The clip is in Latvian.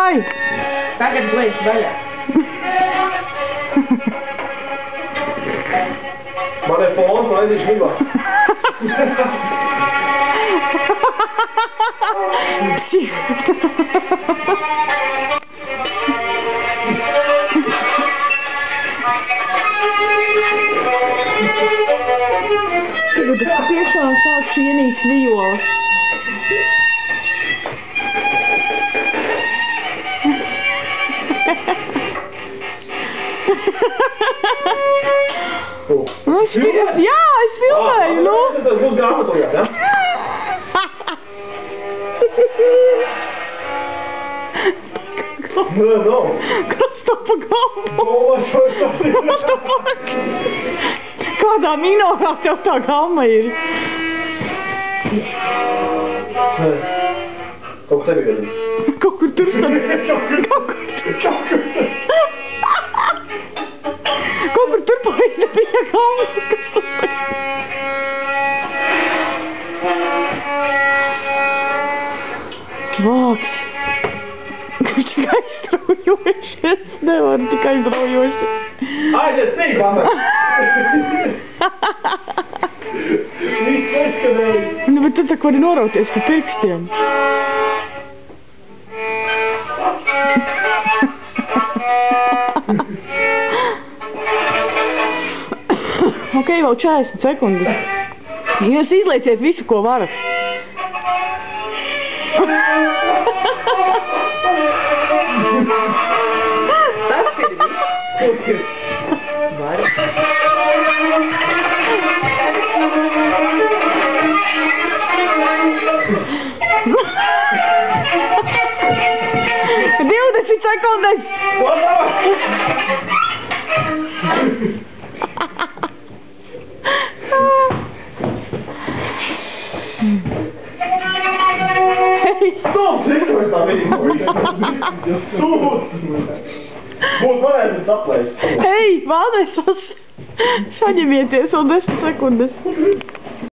Ai! Tagad lejs vaļā. Man ir fons, lai viņš gribā. Tagad es tiešām sākšu ienīst violas. Jā, es filmēju, nu! Tas būs grāmatojāt, ja? No. Kas tā pa galvu? What the fuck? Kādā minorā tev tā galma ir? Kaut tevi gadam. Kaut kur tur starp. Kaut kur tur pavisam bija galva. Vāks. Viņš tikai aizstraujoši. Es nevaru tikai aizstraujoši. Aiziet, sīk, Bamba! Viņš neskanēja. Nu, bet tu tā vari norauties pa pirkstiem. Ok, vēl 40 sekundes. Jūs izlieciet visu, ko varat. Tas ir viss. Vari. Sekundes! Stop, zikos tā viņa. Būs varētu saplēst. Hei, Vānes, saņemieties vēl 10 sekundes.